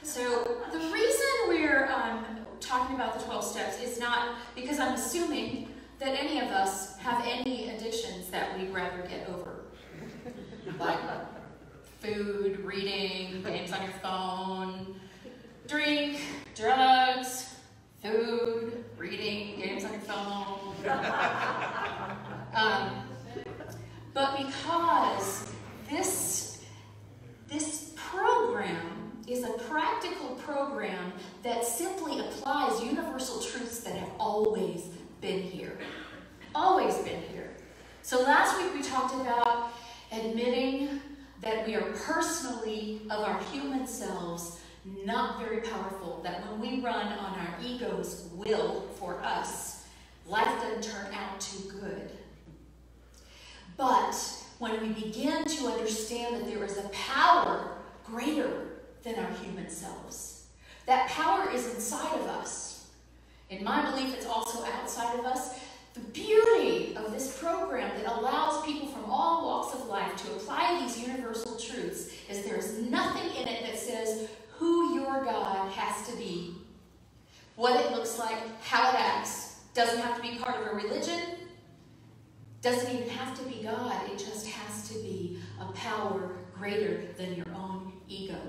So the reason we're talking about the 12 steps is not because I'm assuming that any of us have any addictions that we'd rather get over. Like food, reading, games on your phone, drink, drugs, food, reading, games on your phone. But because this program is a practical program that simply applies universal truths that have always been here. Always been here. So last week we talked about admitting that we are personally, of our human selves, not very powerful. That when we run on our ego's will for us, life doesn't turn out too good. But when we begin to understand that there is a power greater than our human selves, that power is inside of us. In my belief, it's also outside of us. The beauty of this program that allows people from all walks of life to apply these universal truths is there's nothing in it that says who your God has to be, what it looks like, how it acts. Doesn't have to be part of a religion. Doesn't even have to be God. It just has to be a power greater than your own ego.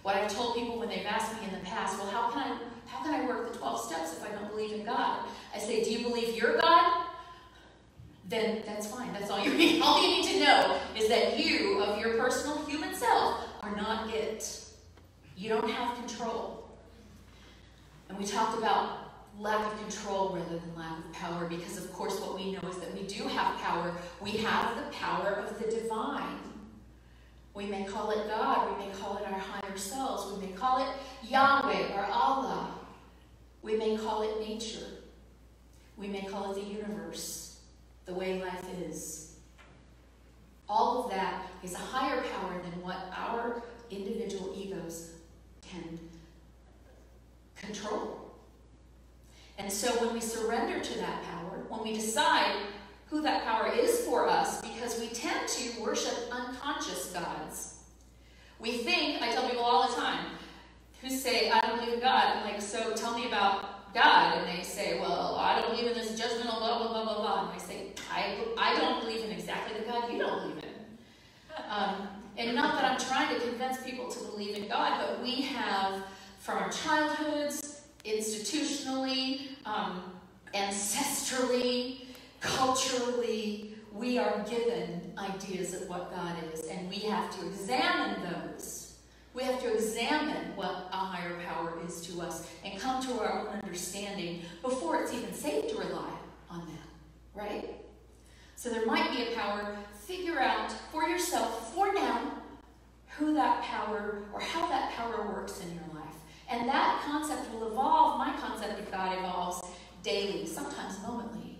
What I've told people when they've asked me in the past, well, how can I work the 12 steps if I don't believe in God? I say, do you believe you're God? Then that's fine. That's all you need. All you need to know is that you, of your personal human self, are not it. You don't have control. And we talked about lack of control rather than lack of power, because of course what we know is that we do have power. We have the power of the divine. We may call it God, we may call it our higher selves, we may call it Yahweh or Allah. We may call it nature. We may call it the universe, the way life is. All of that is a higher power than what our individual egos can control. And so when we surrender to that power, when we decide who that power is for us, because we tend to worship unconscious gods. We think, I tell people all the time, who say, I don't believe in God. I'm like, so tell me about God. And they say, well, I don't believe in this judgmental blah, blah, blah, blah, blah. And I say, I don't believe in exactly the God you don't believe in. And not that I'm trying to convince people to believe in God, but we have, from our childhoods, institutionally, ancestrally, culturally, we are given ideas of what God is, and we have to examine those. We have to examine what a higher power is to us and come to our own understanding before it's even safe to rely on that, right? So there might be a power. Figure out for yourself, for now, who that power or how that power works in your life. And that concept will evolve. My concept of God evolves daily, sometimes momently.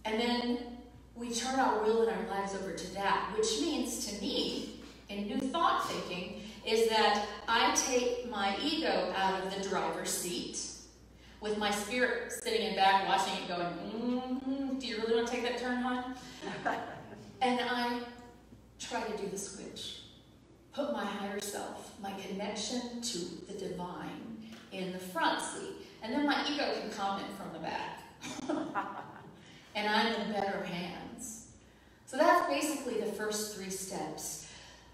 And then we turn our will and our lives over to that, which means to me, in new thought thinking, is that I take my ego out of the driver's seat with my spirit sitting in back watching it going, do you really want to take that turn, hon? And I try to do the switch. Put my higher self, my connection to the divine, in the front seat. And then my ego can comment from the back. And I'm in better hands. So that's basically the first 3 steps.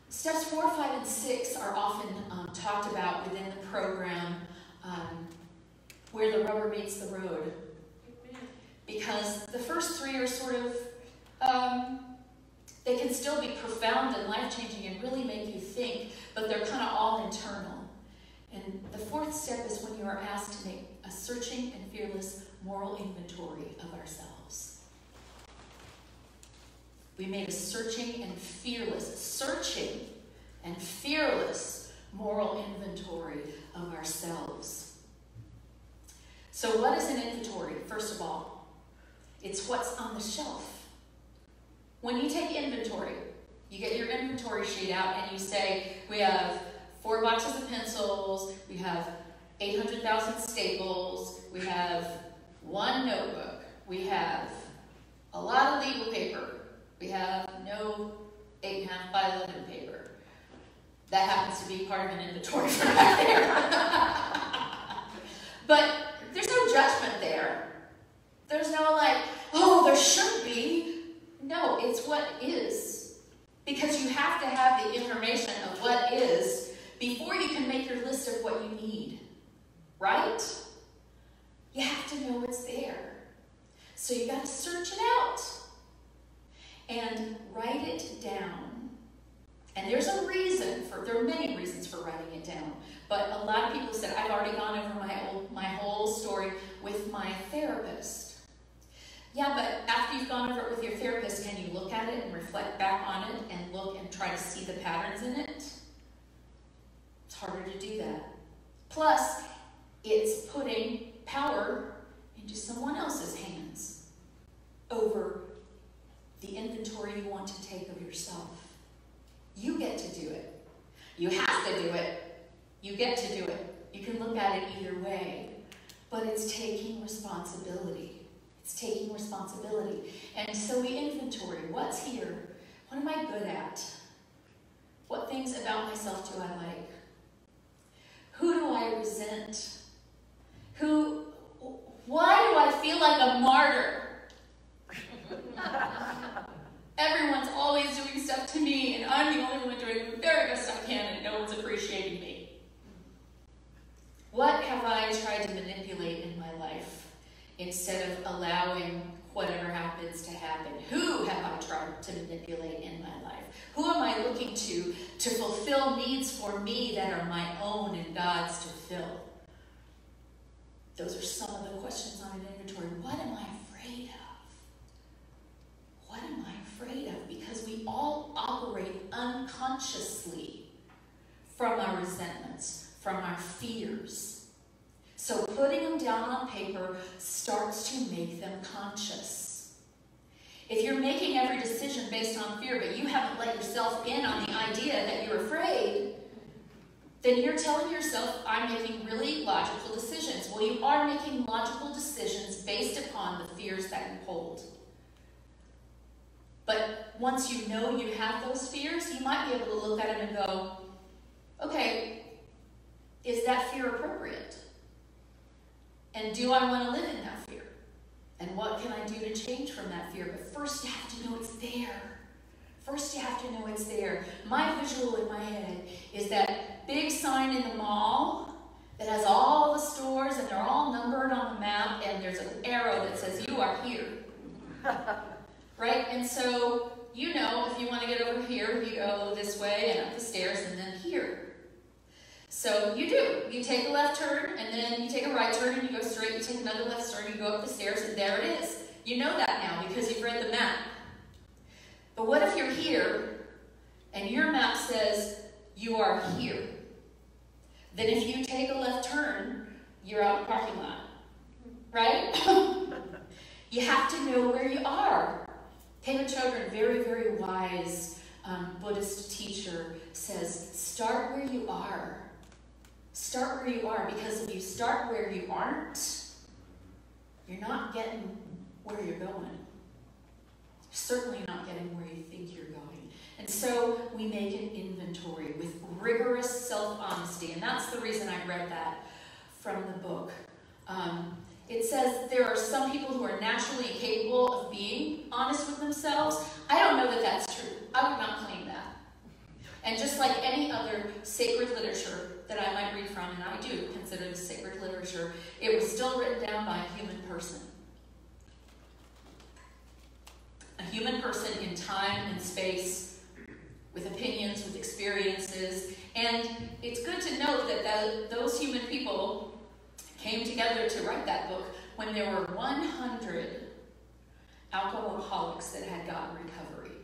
Steps 4, 5, and 6 are often talked about within the program where the rubber meets the road. Because the first 3 are sort of, they can still be profound and life-changing and really make you think, but they're kind of all internal. And the 4th step is when you are asked to make a searching and fearless moral inventory of ourselves. We made a searching and fearless moral inventory of ourselves. So what is an inventory? First of all, it's what's on the shelf. When you take inventory, you get your inventory sheet out and you say, we have 4 boxes of pencils, we have 800,000 staples, we have 1 notebook, we have a lot of legal paper, we have no 8.5 by 11 paper. That happens to be part of an inventory for back there. But there's no judgment there. There's no like, oh, there should be. No, it's what is. Because you have to have the information of what is before you can make your list of what you need. Right? You have to know it's there. So you got to search it out and write it down. And there's a reason there are many reasons for writing it down. But a lot of people said, I've already gone over my whole story with my therapist. Yeah, but after you've gone over it with your therapist, can you look at it and reflect back on it and look and try to see the patterns in it? It's harder to do that. Plus, it's putting power into someone else's hands over the inventory you want to take of yourself. You get to do it. You have to do it. You get to do it. You can look at it either way. But it's taking responsibility. It's taking responsibility. And so we inventory. What's here? What am I good at? What things about myself do I like? Who do I resent? Why do I feel like a martyr? Everyone's always doing stuff to me, and I'm the only one doing the very best I can, and no one's appreciating me. What have I tried to manipulate in my life instead of allowing whatever happens to happen? Who have I tried to manipulate in my life? Who am I looking to fulfill needs for me that are my own and God's to fill? Those are some of the questions on an inventory. What am I afraid of? What am I afraid of? Because we all operate unconsciously from our resentments, from our fears. So putting them down on paper starts to make them conscious. If you're making every decision based on fear, but you haven't let yourself in on the idea that you're afraid, then you're telling yourself, I'm making really logical decisions. Well, you are making logical decisions based upon the fears that you hold. But once you know you have those fears, you might be able to look at them and go, okay, is that fear appropriate? And do I want to live in that fear? And what can I do to change from that fear? But first you have to know it's there. First you have to know it's there. My visual in my head is that big sign in the mall that has all the stores and they're all numbered on the map and there's an arrow that says you are here. Right? And so, you know, if you want to get over here, you go this way and up the stairs and then here. So you do. You take a left turn and then you take a right turn and you go straight. You take another left turn, you go up the stairs and there it is. You know that now because you've read the map. But what if you're here and your map says you are here? Then if you take a left turn, you're out in the parking lot. Right? You have to know where you are. Pema Chodron, very, very wise Buddhist teacher, says, start where you are. Start where you are, because if you start where you aren't, you're not getting where you're going. You're certainly not getting where you think you're going. And so we make an inventory with rigorous self-honesty, and that's the reason I read that from the book. It says there are some people who are naturally incapable of being honest with themselves. I don't know that that's true. I would not claim that. And just like any other sacred literature that I might read from, and I do consider this sacred literature, it was still written down by a human person. A human person in time and space, with opinions, with experiences. And it's good to note that those human people came together to write that book when there were 100 alcoholics that had gotten recovery.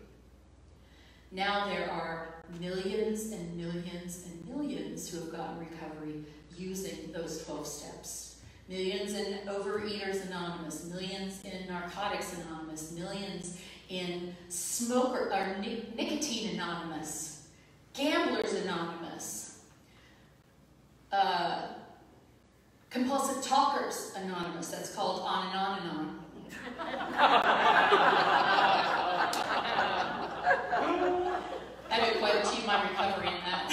Now there are millions and millions and millions who have gotten recovery using those 12 steps. Millions in Overeaters Anonymous, millions in Narcotics Anonymous, millions in Nicotine Anonymous, Gamblers Anonymous, Compulsive Talkers Anonymous, that's called On and On and On. I haven't quite achieved my recovery in that.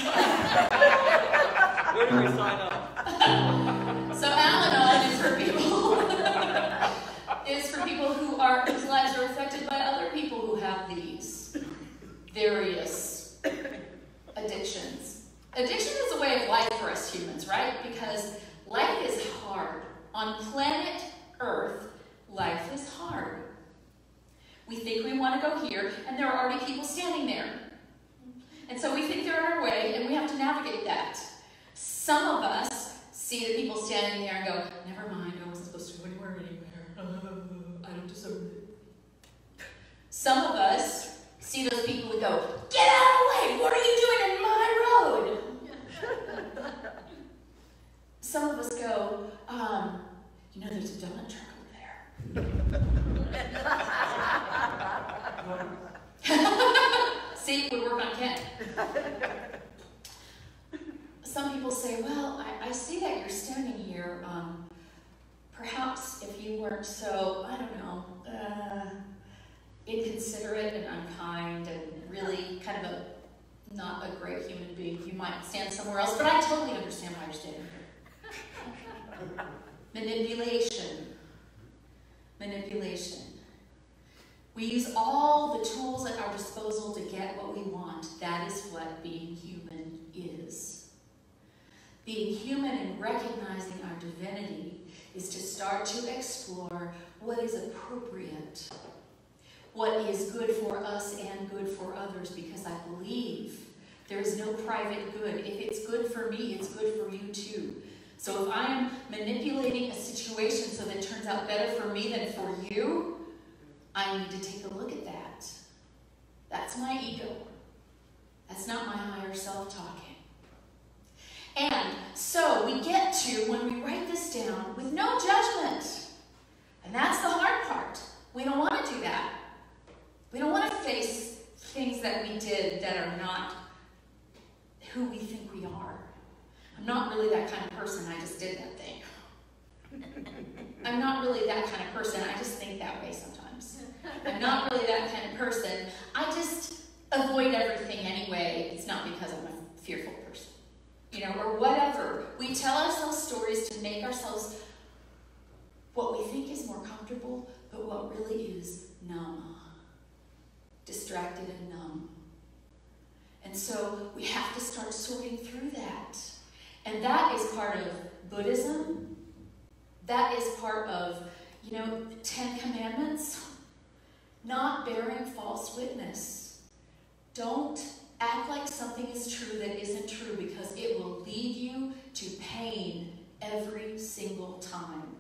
When do we sign up? So Al-Anon is for people whose lives are affected by other people who have these various addictions. Addiction is a way of life for us humans, right? Because life is hard. On planet Earth, life is hard. We think we want to go here, and there are already people standing there. And so we think they're on our way, and we have to navigate that. Some of us see the people standing there and go, never mind, I wasn't supposed to go anywhere. I don't deserve it. Some of us see those people and go, get out of the way! What are you doing in my road? Some of us go, there's a donut truck over there. See, it would work on Ken. Some people say, well, I see that you're standing here. Perhaps if you weren't so, I don't know, inconsiderate and unkind and really kind of not a great human being, you might stand somewhere else. But I totally understand why you're standing here. Manipulation. We use all the tools at our disposal to get what we want. That is what being human is. Being human and recognizing our divinity is to start to explore what is appropriate, what is good for us and good for others, because I believe there is no private good. If it's good for me, it's good for you too. So if I am manipulating a situation so that it turns out better for me than for you, I need to take a look at that. That's my ego. That's not my higher self talking. And so we get to, when we write this down, with no judgment. And that's the hard part. We don't want to do that. We don't want to face things that we did that are not who we think we are. I'm not really that kind of person. I just did that thing. I'm not really that kind of person. I just think that way sometimes. I'm not really that kind of person. I just avoid everything anyway. It's not because I'm a fearful person, or whatever. We tell ourselves stories to make ourselves what we think is more comfortable, but what really is numb, distracted and numb. And so we have to start sorting through that. And that is part of Buddhism. That is part of, 10 Commandments. Not bearing false witness. Don't act like something is true that isn't true, because it will lead you to pain every single time.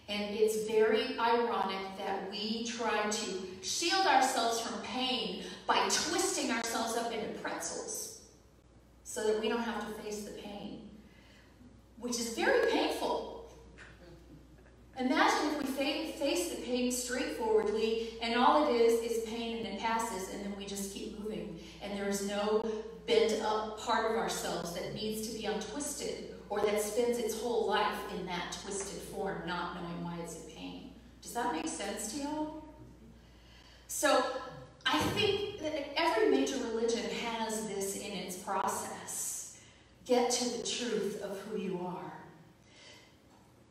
And it's very ironic that we try to shield ourselves from pain by twisting ourselves up into pretzels so that we don't have to face the pain, which is very painful. Imagine if we face the pain straightforwardly and all it is pain and it passes, and then we just keep moving. And there is no bent up part of ourselves that needs to be untwisted or that spends its whole life in that twisted form, not knowing why it's in pain. Does that make sense to y'all? So I think that every major religion has this in its process. Get to the truth of who you are.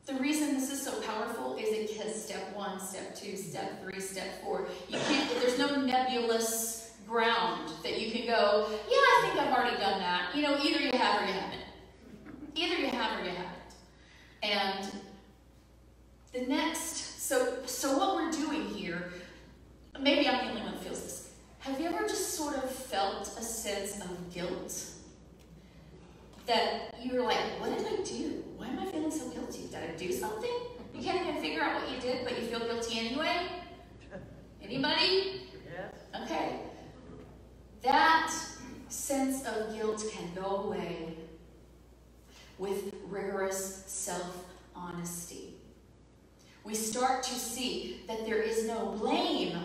The reason this is so powerful is because step 1, step 2, step 3, step 4, there's no nebulous ground that you can go, yeah, I think I've already done that. Either you have or you haven't. Either you have or you haven't. And the next, so what we're doing here, maybe I'm the only one that feels this. Have you ever just sort of felt a sense of guilt? That you're like, what did I do? Why am I feeling so guilty? Did I do something? You can't even figure out what you did, but you feel guilty anyway? Anybody? Yes. Okay. That sense of guilt can go away with rigorous self-honesty. We start to see that there is no blame,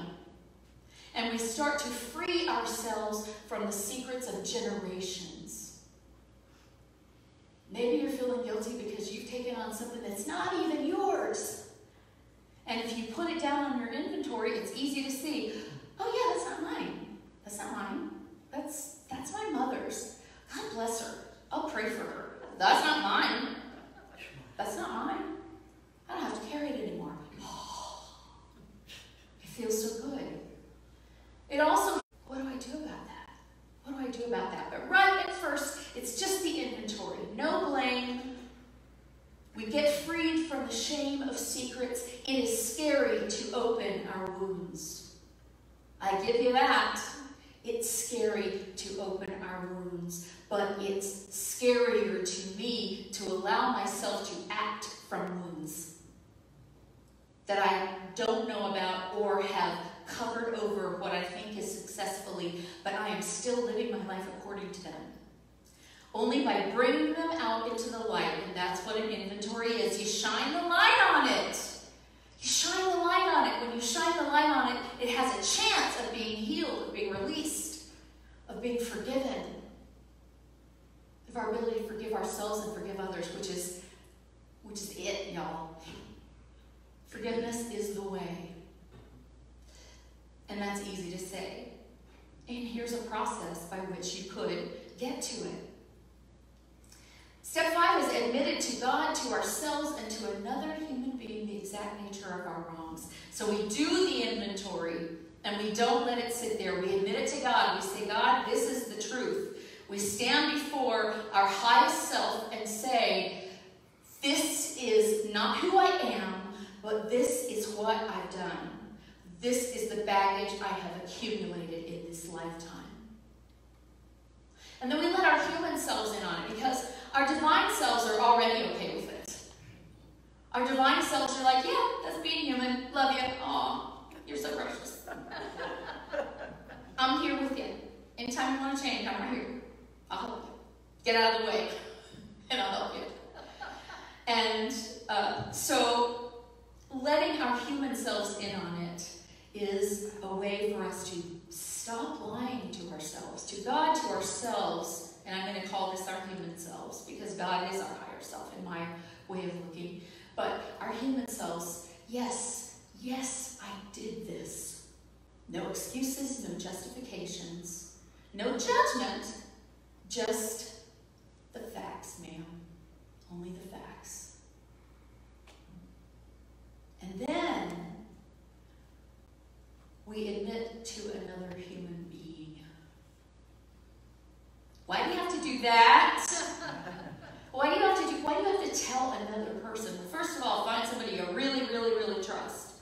and we start to free ourselves from the secrets of generations. Maybe you're feeling guilty because you've taken on something that's not even yours. And if you put it down on your inventory, it's easy to see, oh yeah, that's not mine. That's not mine. That's my mother's. God bless her. I'll pray for her. about that. But right at first, it's just the inventory. No blame. We get freed from the shame of secrets. It is scary to open our wounds. I give you that. It's scary to open our wounds, but it's scarier to me to allow myself to act from wounds that I don't know about or have covered over what I think is successfully, but I am still living my life according to them. Only by bringing them out into the light, and that's what an inventory is. You shine the light on it. You shine the light on it. When you shine the light on it, it has a chance of being healed, of being released, of being forgiven, of our ability to forgive ourselves and forgive others, which is it, y'all. Forgiveness is the way. And that's easy to say. And here's a process by which you could get to it. Step 5 is admitted to God, to ourselves, and to another human being the exact nature of our wrongs. So we do the inventory, and we don't let it sit there. We admit it to God. We say, God, this is the truth. We stand before our highest self and say, this is not who I am, but this is what I've done. This is the baggage I have accumulated in this lifetime. And then we let our human selves in on it, because our divine selves are already okay with it. Our divine selves are like, yeah, that's being human. Love you. Aw, you're so precious. I'm here with you. Anytime you want to change, I'm right here. I'll help you. Get out of the way, and I'll help you. And so letting our human selves in on it is a way for us to stop lying to ourselves, to God, to ourselves, and I'm going to call this our human selves, because God is our higher self in my way of looking. But our human selves, yes, I did this. No excuses, no justifications, no judgment, just the facts, ma'am. Only the facts. And then we admit to another human being. Why do you have to do that? Why do you have to tell another person? Well, first of all, find somebody you really, really, really trust.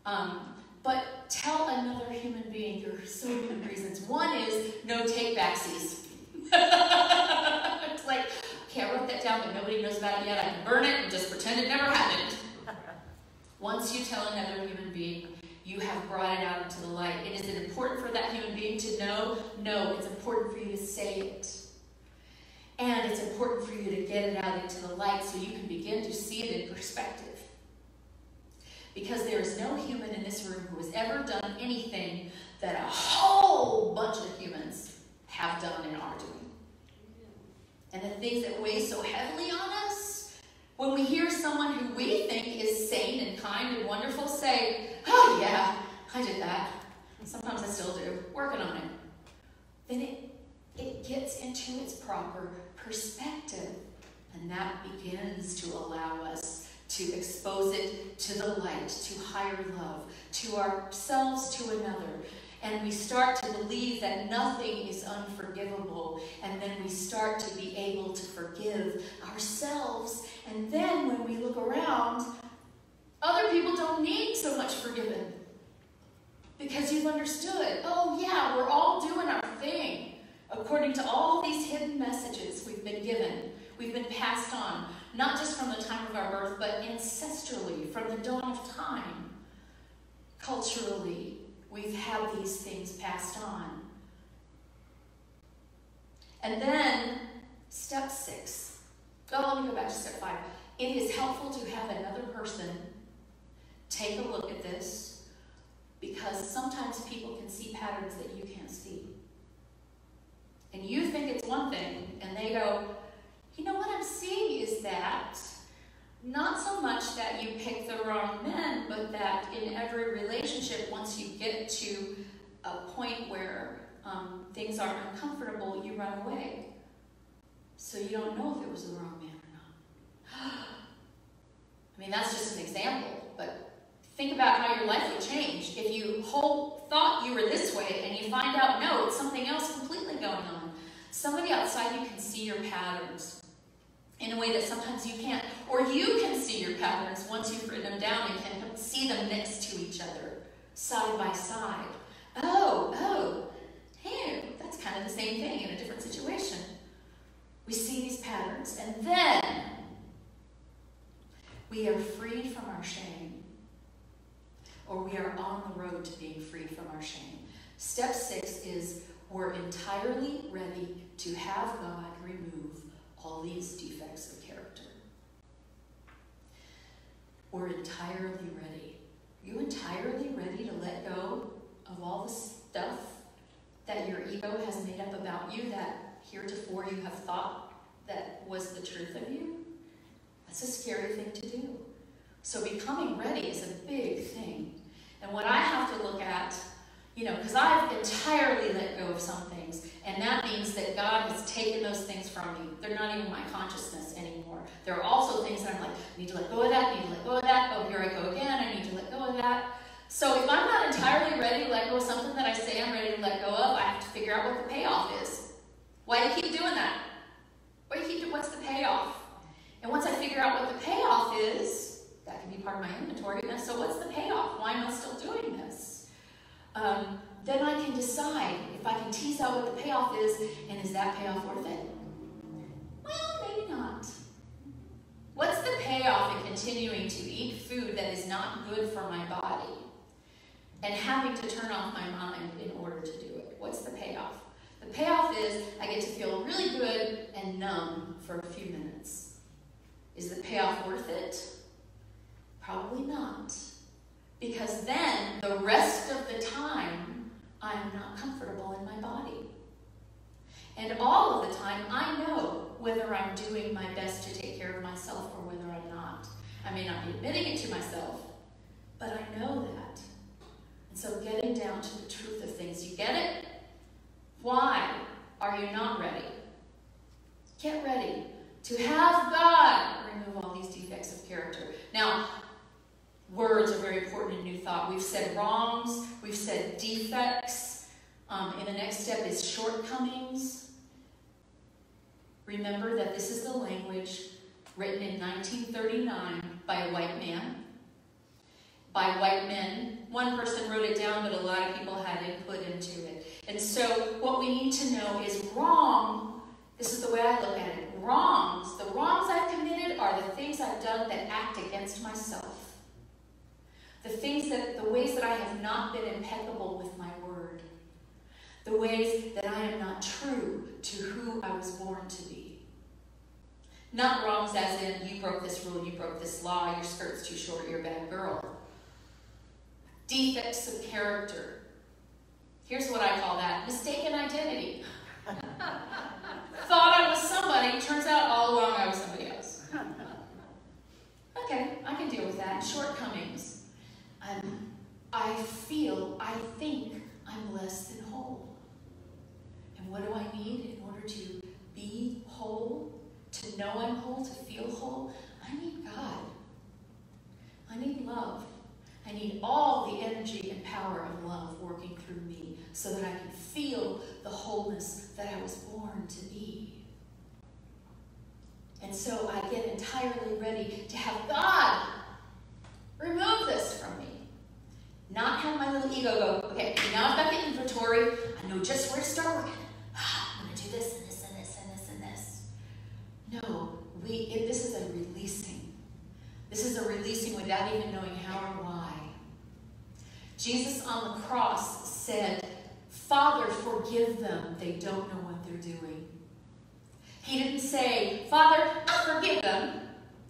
But tell another human being for so many reasons. One is no take backsies. It's like, okay, I wrote that down, but nobody knows about it yet. I can burn it and just pretend it never happened. Once you tell another human being, you have brought it out into the light. And is it important for that human being to know? No, it's important for you to say it. And it's important for you to get it out into the light so you can begin to see it in perspective. Because there is no human in this room who has ever done anything that a whole bunch of humans have done and are doing. And the things that weigh so heavily on us, when we hear someone who we think is sane and kind and wonderful say, oh yeah, I did that. Sometimes I still do. Working on it. Then it gets into its proper perspective. And that begins to allow us to expose it to the light, to higher love, to ourselves, to another. And we start to believe that nothing is unforgivable. And then we start to be able to forgive ourselves. And then when we look around, other people don't need so much forgiven. Because you've understood, oh yeah, we're all doing our thing. According to all these hidden messages we've been given, we've been passed on. Not just from the time of our birth, but ancestrally, from the dawn of time. Culturally, we've had these things passed on. And then, step 6. Oh, let me go back to step 5. It is helpful to have another person take a look at this, because sometimes people can see patterns that you can't see. And you think it's one thing, and they go, you know what I'm seeing is that, not so much that you pick the wrong men, but that in every relationship, once you get to a point where things are uncomfortable, you run away. So you don't know if it was the wrong man or not. I mean, that's just an example, but think about how your life would change if you thought you were this way, and you find out, no, it's something else completely going on. Somebody outside you can see your patterns in a way that sometimes you can't. Or you can see your patterns once you've written them down and can see them next to each other, side by side. Oh, hey, that's kind of the same thing in a different situation. We see these patterns, and then we are freed from our shame, or we are on the road to being freed from our shame. Step 6 is we're entirely ready to have God remove all these defects of character. We're entirely ready. Are you entirely ready to let go of all the stuff that your ego has made up about you that heretofore you have thought that was the truth of you? That's a scary thing to do. So becoming ready is a big thing. And what I have to look at, because I've entirely let go of some things, and that means that God has taken those things from me. They're not even my consciousness anymore. There are also things that I'm like, I need to let go of that, I need to let go of that, oh, here I go again, I need to let go of that. So if I'm not entirely ready to let go of something that I say I'm ready to let go of, I have to figure out what the payoff is. Why do you keep doing that? What's the payoff? And once I figure out what the payoff is, that can be part of my inventory. So what's the payoff? Why am I still doing this? Then I can decide if I can tease out what the payoff is, and is that payoff worth it? Well, maybe not. What's the payoff in continuing to eat food that is not good for my body and having to turn off my mind in order to do it? What's the payoff? The payoff is I get to feel really good and numb for a few minutes. Is the payoff worth it? Probably not. Because then the rest of the time, I'm not comfortable in my body. And all of the time, I know whether I'm doing my best to take care of myself or whether I'm not. I may not be admitting it to myself, but I know that. And so getting down to the truth of things. You get it? Why are you not ready? Get ready to have God remove all these defects of character. Now, words are very important in New Thought. We've said wrongs, we've said defects. And the next step is shortcomings. Remember that this is the language written in 1939 by a white man. By white men. One person wrote it down, but a lot of people had input into it. And so what we need to know is wrong. This is the way I look at it. Wrongs, the wrongs I've committed are the things I've done that act against myself. The ways that I have not been impeccable with my word. The ways that I am not true to who I was born to be. Not wrongs as in, you broke this rule, you broke this law, your skirt's too short, you're a bad girl. Defects of character. Here's what I call that. Mistaken identity. Thought I was somebody, turns out all along I was somebody else. Okay, I can deal with that. Shortcomings. I think I'm less than whole. And what do I need in order to be whole? To know I'm whole, to feel whole? I need God. I need love. I need all the energy and power of love working through me so that I can feel the wholeness that I was born to be. And so I get entirely ready to have God remove this from me. Not have my little ego go, okay, now I've got the inventory. I know just where to start working. I'm going to do this and this and this and this and this. No, this is a releasing. This is a releasing without even knowing how or why. Jesus on the cross said, Father, forgive them. They don't know what they're doing. He didn't say, Father, I forgive them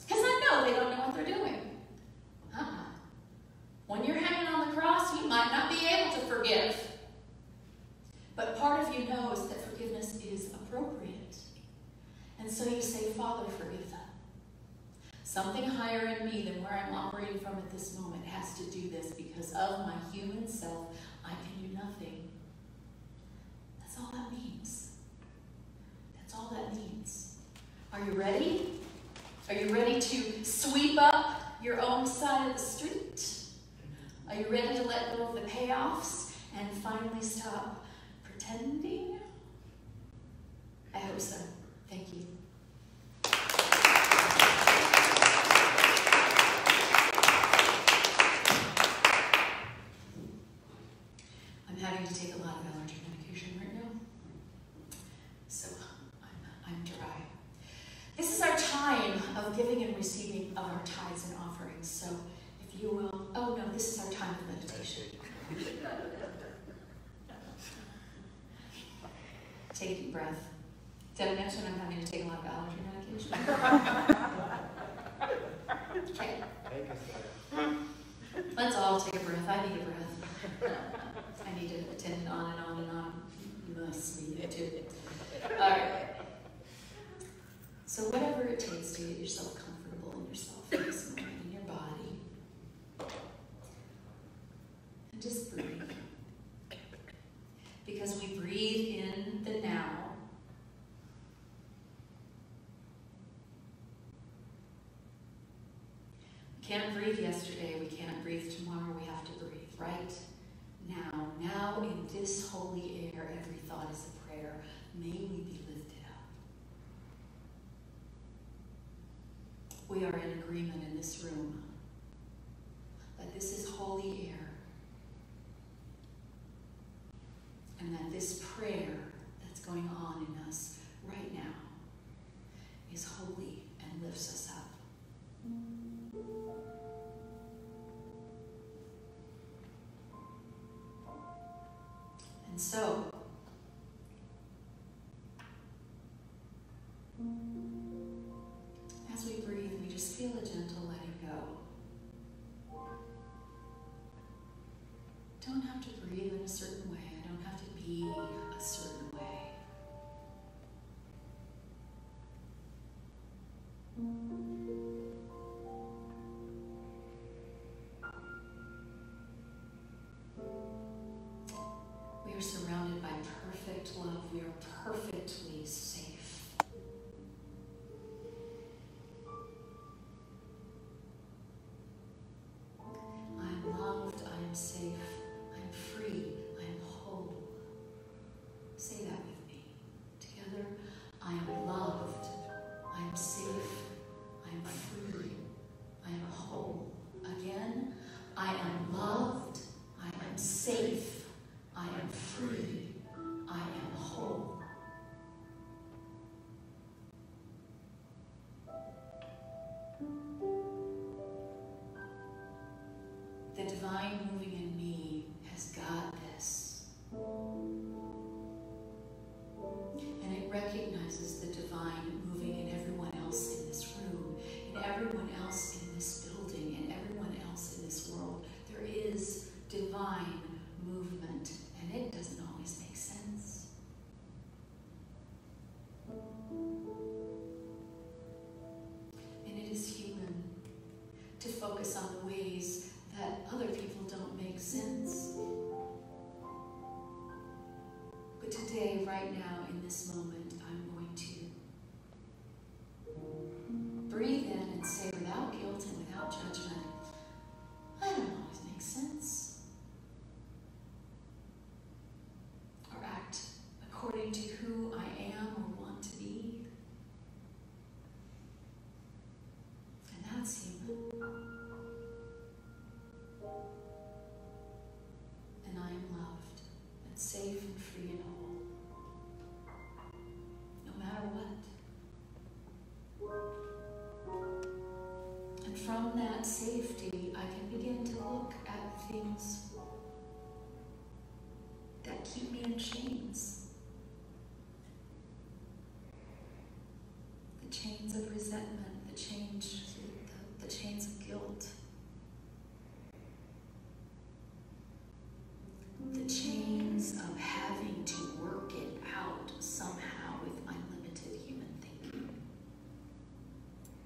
because I know they don't know what they're doing. When you're hanging on the cross, you might not be able to forgive. But part of you knows that forgiveness is appropriate. And so you say, Father, forgive them. Something higher in me than where I'm operating from at this moment has to do this because of my human self. I can do nothing. That's all that means. That's all that means. Are you ready? Are you ready to sweep up your own side of the street? Are you ready to let go of the payoffs and finally stop pretending? I hope so. Thank you. I'm having to take a lot of allergy medication right now, so I'm dry. This is our time of giving and receiving of our tithes and offerings. So if you will, oh no, this is our time of meditation. Take a deep breath. Did I mention I'm having to take a lot of allergy medication? Okay. Let's all take a breath. I need a breath. I need to attend on and on and on. You must need it too. All right. So whatever it takes to get yourself comfortable in yourself in this moment, in your body, and just breathe. Because we breathe in the now. We can't breathe yesterday, we can't breathe tomorrow, we have to breathe right now. Now in this holy air, every thought is a prayer. May we be lifted up. We are in agreement in this room that this is holy air. And that this prayer that's going on in us right now is holy and lifts us up. And so, as we breathe, we just feel a gentle letting go. Don't have to breathe in a certain way. I don't have to be a certain way. We are surrounded by perfect love. We are perfectly safe. I am loved. I am safe. I am free. I am whole. Say that with me. Together, I am loved. I am safe. I am free. I am whole. Again, I am loved. I am safe. I am free. I am whole. The divine moving in me has got this. And it recognizes the divine moving in everyone else in this room, in everyone else in this building, in everyone else in this world. There is divine movement, and it doesn't always make sense. And it is human to focus on the ways that other people don't make sense. But today, right now, in this moment, I'm going to breathe in and say without guilt and without judgment, I don't always make sense. Or act according to who I am or want to be. And that's human. And I am loved and safe and free and whole. No matter what. And from that safety, I can begin to look at things that keep me in chains. The chains of resentment, the chains of guilt. The chains of having to work it out somehow with my limited human thinking.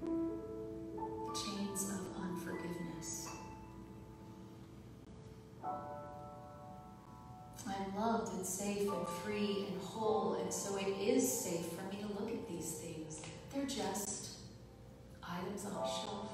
The chains of unforgiveness. I'm loved and safe and free and whole, and so it is safe for me to look at these things. They're just items on a shelf.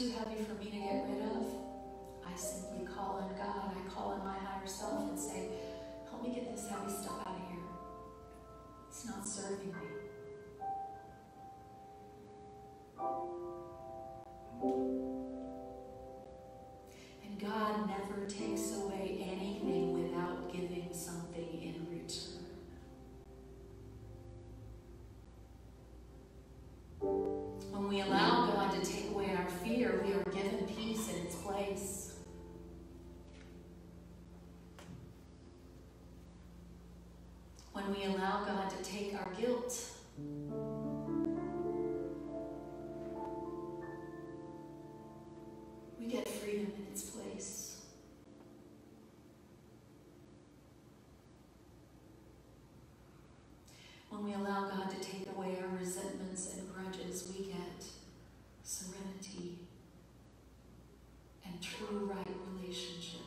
too heavy for me to get rid of, I simply call on God. I call on my higher self and say, help me get this heavy stuff out of here. It's not serving me. And God never takes away anything without giving something in return. When we allow God to take away our fear, we are given peace in its place. When we allow God to take our guilt, we get freedom in its place. When we allow God to take away our resentments and grudges, we get serenity and true right relationship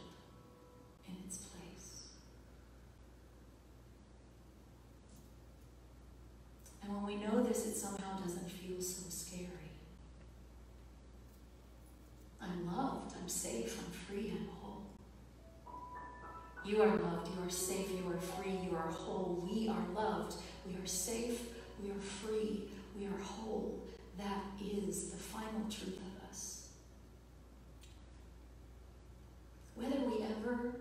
in its place. And when we know this, it somehow doesn't feel so scary. I'm loved, I'm safe, I'm free, I'm whole. You are loved, you are safe, you are free, you are whole. We are loved, we are safe, we are free, we are whole. That is the final truth of us. Whether we ever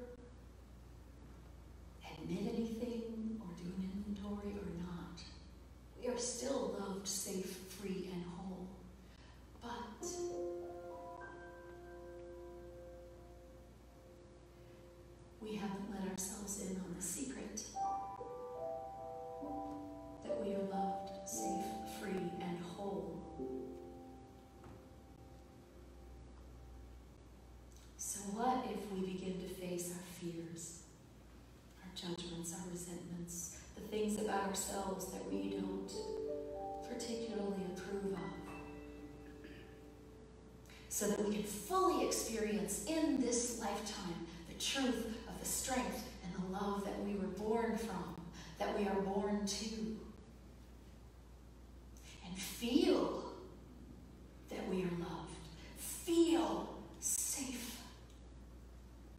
admit anything or do an inventory or not, we are still loved, safe, free, and whole. But we haven't let ourselves in on the secret that we are loved, safe, free, and whole. So what if we begin to face our fears, our judgments, our resentments, the things about ourselves that we don't particularly approve of, so that we can fully experience in this lifetime the truth of the strength and the love that we were born from, that we are born to, and feel that we are loved, feel safe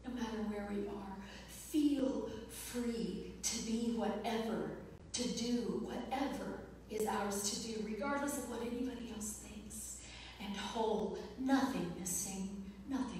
no matter where we are, feel free to be whatever, to do whatever is ours to do, regardless of what anybody else thinks, and whole, nothing missing, nothing